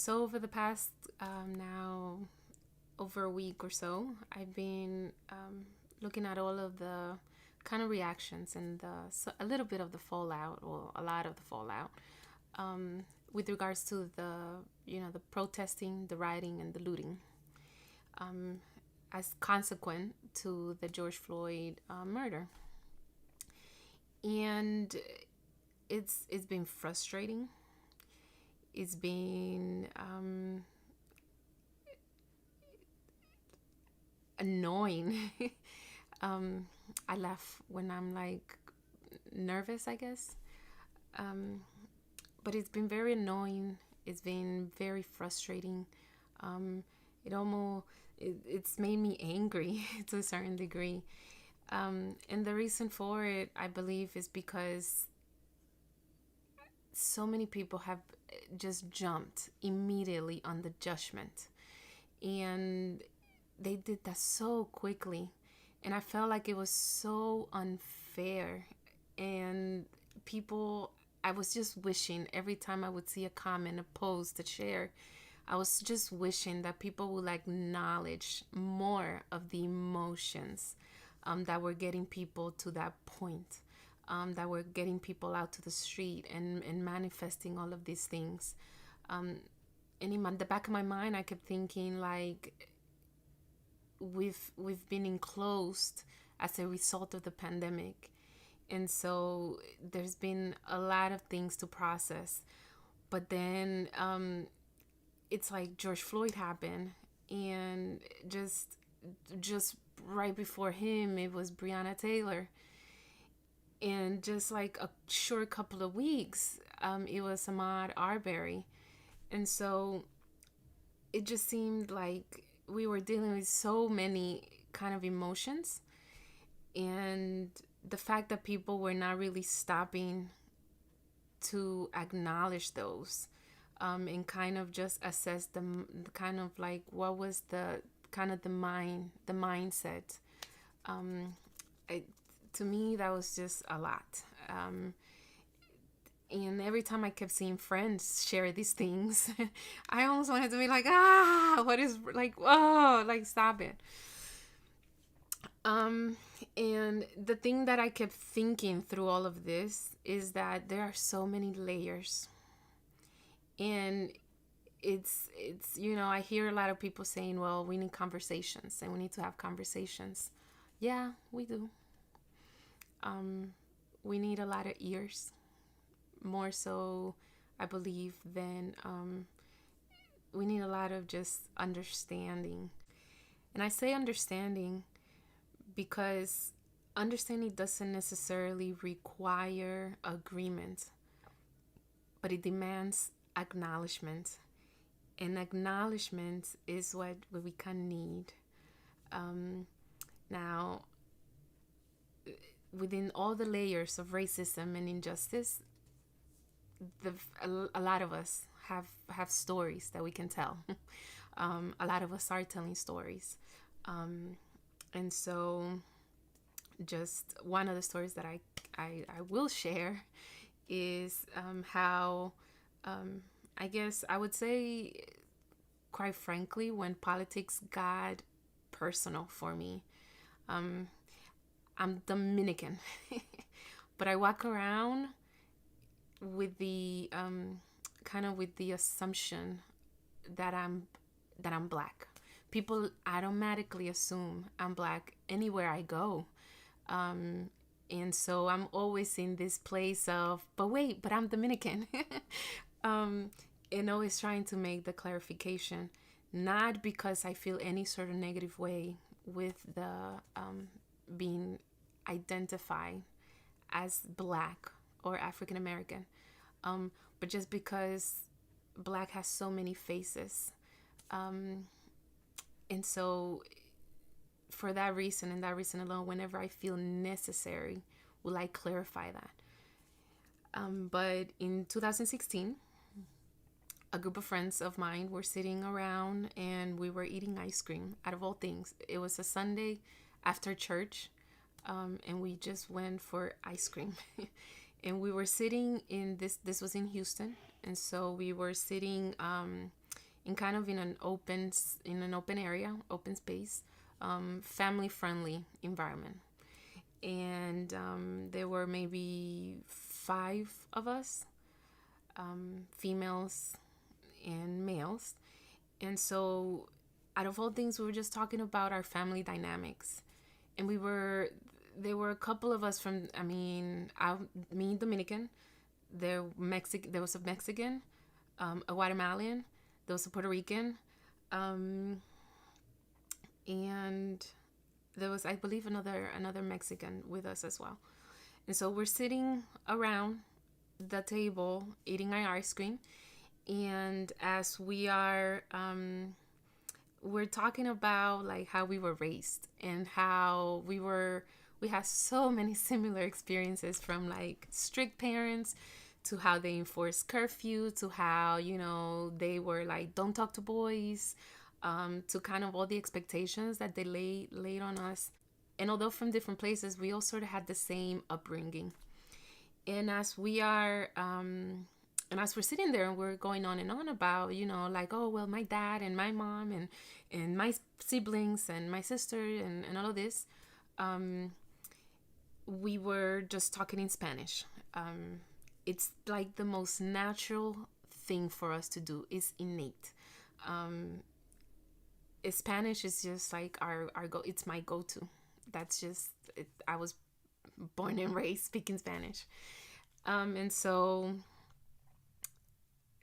So over the past now over a week or so, I've been looking at all of the kind of reactions and a little bit of the fallout, or a lot of the fallout, with regards to the protesting, the rioting, and the looting, as consequent to the George Floyd murder. And it's been frustrating. It's been annoying. I laugh when I'm like nervous, I guess. Um, but it's been very annoying. It's been very frustrating. Um, it's made me angry to a certain degree. And the reason for it, I believe, is because so many people have just jumped immediately on the judgment, and they did that so quickly, and I felt like it was so unfair. And people, I was just wishing every time I would see a comment, a post, a share, I was just wishing that people would acknowledge more of the emotions that were getting people to that point, that were getting people out to the street and manifesting all of these things. And in the back of my mind, I kept thinking, like, we've been enclosed as a result of the pandemic, and so there's been a lot of things to process. But then it's like George Floyd happened, and just right before him, it was Breonna Taylor, and just like a short couple of weeks, it was Ahmaud Arbery. And so it just seemed like we were dealing with so many kind of emotions, and the fact that people were not really stopping to acknowledge those, and kind of just assess the kind of like what was the kind of the mindset. um it, to me, that was just a lot. And every time I kept seeing friends share these things, I almost wanted to be like, what is, like, oh, like, stop it. Um, and the thing that I kept thinking through all of this is that there are so many layers, and I hear a lot of people saying, well, we need conversations and we need to have conversations. Yeah, we do. We need a lot of ears, more so, I believe, than we need a lot of just understanding. And I say understanding because understanding doesn't necessarily require agreement, but it demands acknowledgement. And acknowledgement is what we can need. Now, within all the layers of racism and injustice, a lot of us have stories that we can tell. A lot of us are telling stories. And so just one of the stories that I will share is how, I guess I would say, quite frankly, when politics got personal for me. I'm Dominican, but I walk around with the kind of with the assumption that I'm black. People automatically assume I'm black anywhere I go. And so I'm always in this place of, but wait, but I'm Dominican. And always trying to make the clarification, not because I feel any sort of negative way with the being identified as black or African American, but just because black has so many faces. And so for that reason, and that reason alone, whenever I feel necessary, will I clarify that. But in 2016, a group of friends of mine were sitting around and we were eating ice cream, out of all things. It was a Sunday after church, and we just went for ice cream. And we were sitting in this was in Houston. And so we were sitting in kind of in an open area, open space, family friendly environment. And there were maybe 5 of us, females and males. And so, out of all things, we were just talking about our family dynamics. And there were a couple of us from, me Dominican, there was a Mexican, a Guatemalan, there was a Puerto Rican, um, and there was, I believe, another Mexican with us as well. And so we're sitting around the table eating our ice cream, and as we're talking about like how we were raised and how we had so many similar experiences, from like strict parents to how they enforced curfew to how they were like, don't talk to boys, to kind of all the expectations that they laid on us. And although from different places, we all sort of had the same upbringing. And as we're sitting there and we're going on and on about, like, oh, well, my dad and my mom and my siblings and my sister and all of this, we were just talking in Spanish. It's like the most natural thing for us to do. It's innate. Spanish is just like our go. It's my go-to. That's just it. I was born and raised speaking Spanish. And so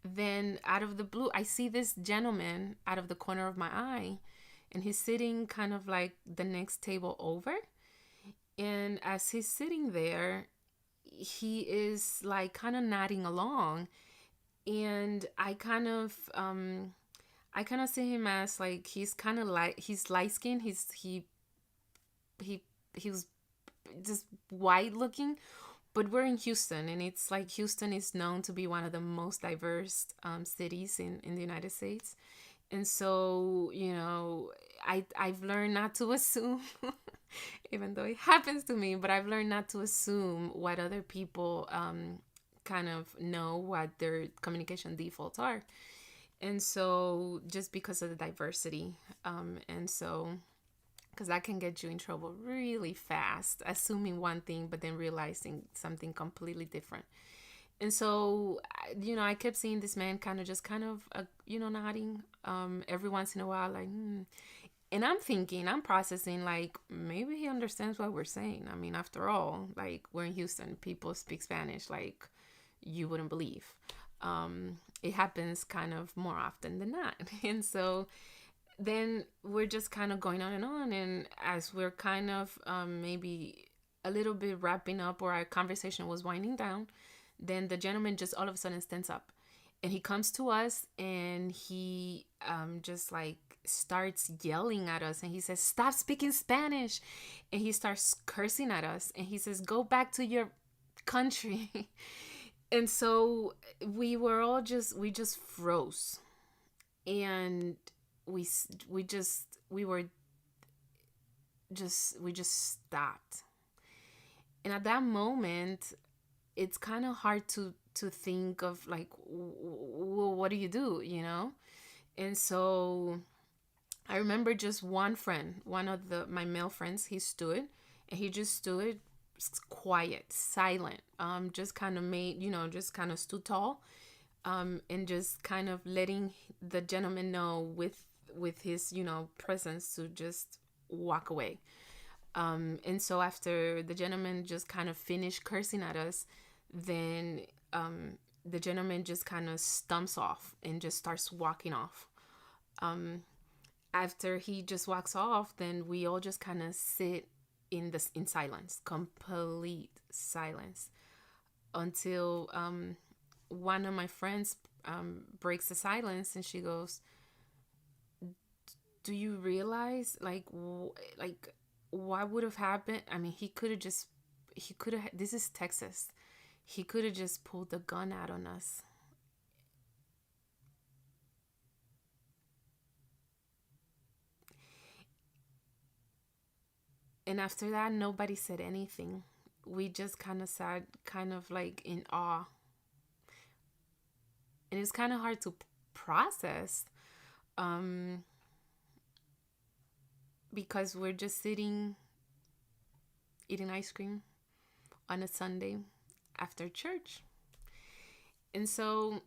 then out of the blue, I see this gentleman out of the corner of my eye, and he's sitting kind of like the next table over. And as he's sitting there, he is like kind of nodding along. And I kind of see him as like, he's kind of like, he's light skinned. He was just white looking, but we're in Houston, and it's like Houston is known to be one of the most diverse cities in the United States. And so, I've learned not to assume, even though it happens to me, but I've learned not to assume what other people kind of know, what their communication defaults are. And so, just because of the diversity, and so, because that can get you in trouble really fast, assuming one thing but then realizing something completely different. And so, I kept seeing this man kind of nodding every once in a while, like, And I'm processing, like, maybe he understands what we're saying. I mean, after all, like, we're in Houston, people speak Spanish like you wouldn't believe. It happens kind of more often than not. And so then we're just kind of going on and on. And as we're kind of maybe a little bit wrapping up, or our conversation was winding down, then the gentleman just all of a sudden stands up. And he comes to us, and he just like starts yelling at us, and he says, "Stop speaking Spanish." And he starts cursing at us, and he says, "Go back to your country." And so we just froze, and we just stopped. And at that moment, it's kind of hard to think of, like, well, what do you do, And so I remember just one friend, one of my male friends, he stood, and he just stood quiet, silent, just kind of just kind of stood tall, and just kind of letting the gentleman know with his presence to just walk away. And so after the gentleman just kind of finished cursing at us, then the gentleman just kind of stumps off and just starts walking off. After he just walks off, then we all just kind of sit in silence, complete silence, until one of my friends breaks the silence, and she goes, "Do you realize like what would have happened? I mean, he could have. This is Texas. He could have just pulled the gun out on us." And after that, nobody said anything. We just kind of sat, kind of like in awe. And it's kind of hard to process. um, because we're just sitting eating ice cream on a Sunday after church. And so,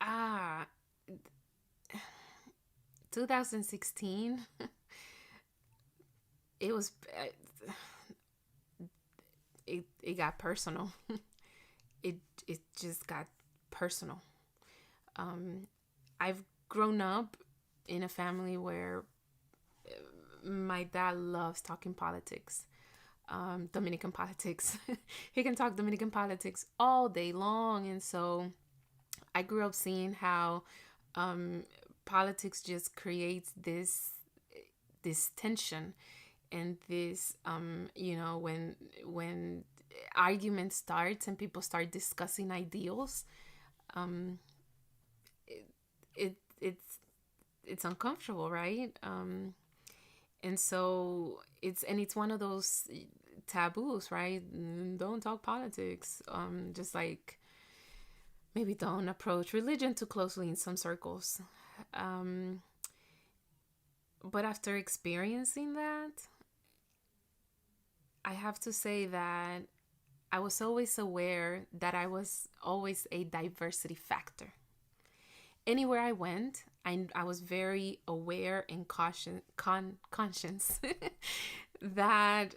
ah, 2016, it was, it got personal. It just got personal. Um, I've grown up in a family where my dad loves talking politics, Dominican politics. He can talk Dominican politics all day long. And so I grew up seeing how um, politics just creates this tension and this when argument starts and people start discussing ideals, um, it, it it's uncomfortable, right? And so it's one of those taboos, right? Don't talk politics. Just like maybe don't approach religion too closely in some circles. Um, but after experiencing that, I have to say that I was always aware that I was always a diversity factor. Anywhere I went, I was very aware and conscious that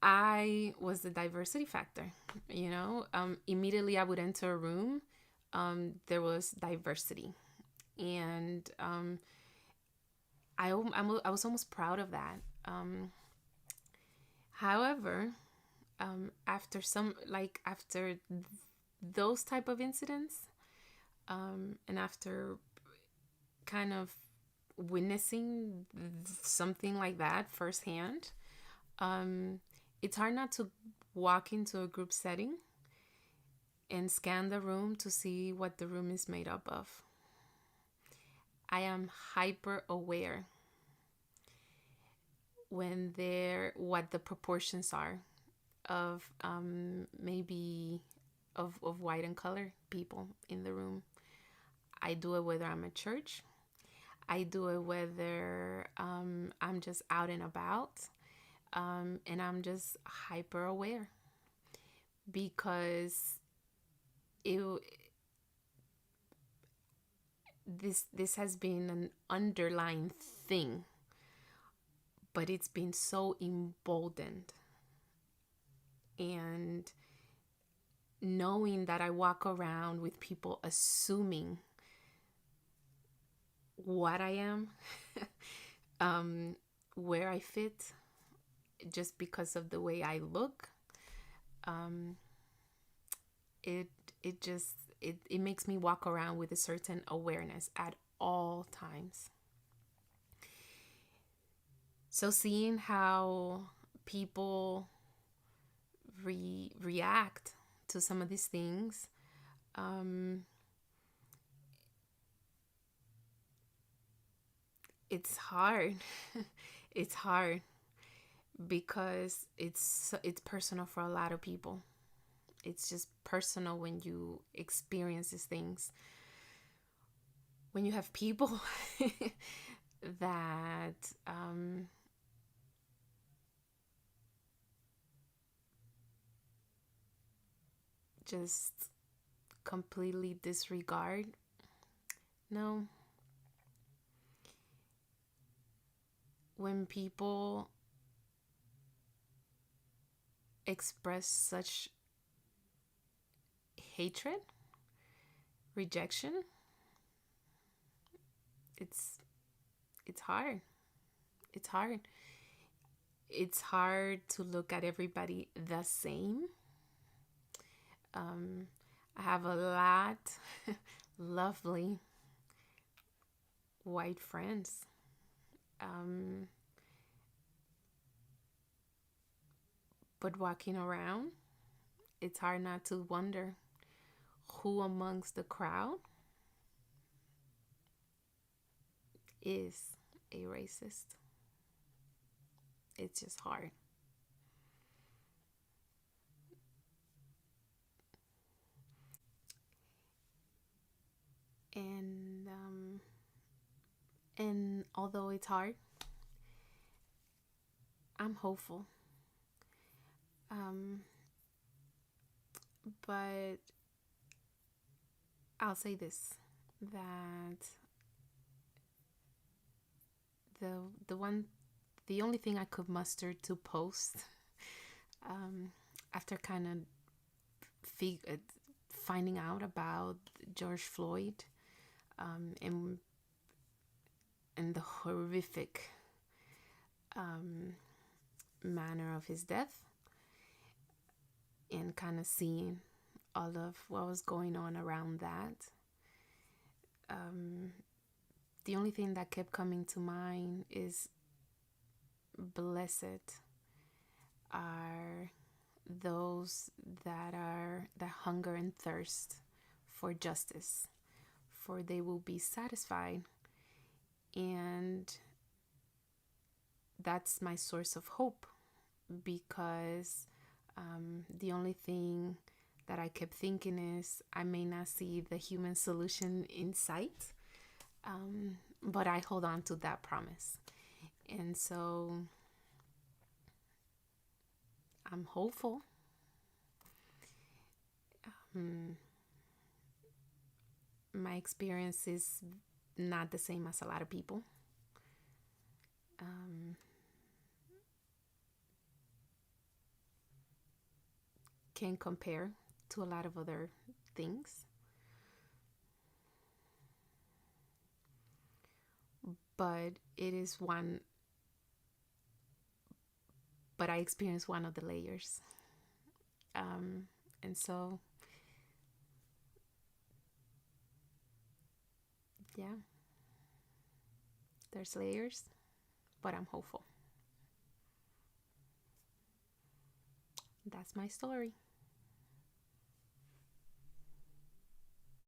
I was the diversity factor. Immediately I would enter a room, there was diversity. And I was almost proud of that. However, after those type of incidents, and after kind of witnessing something like that firsthand, it's hard not to walk into a group setting and scan the room to see what the room is made up of. I am hyper aware what the proportions are of maybe of white and color people in the room. I do it whether I'm at church. I do it whether I'm just out and about, and I'm just hyper aware because it this has been an underlying thing, but it's been so emboldened. And knowing that I walk around with people assuming what I am, where I fit, just because of the way I look, it it makes me walk around with a certain awareness at all times. So seeing how people react to some of these things, it's hard. It's hard because it's personal for a lot of people. It's just personal when you experience these things. When you have people that just completely disregard. No. When people express such hatred, rejection, it's hard. It's hard. It's hard to look at everybody the same. I have a lot lovely white friends. But walking around, it's hard not to wonder who amongst the crowd is a racist. It's just hard. And And although it's hard, I'm hopeful. Um, but I'll say this, that the the one the only thing I could muster to post, um, after kind of finding out about George Floyd, and the horrific um, manner of his death, and kind of seeing all of what was going on around that. Um, the only thing that kept coming to mind is, blessed are those that hunger and thirst for justice, for they will be satisfied. And that's my source of hope, because the only thing that I kept thinking is, I may not see the human solution in sight, but I hold on to that promise. And so I'm hopeful. Um, my experience is not the same as a lot of people. Um, can compare to a lot of other things, but it is one. But I experienced one of the layers, and so yeah, there's layers, but I'm hopeful. That's my story.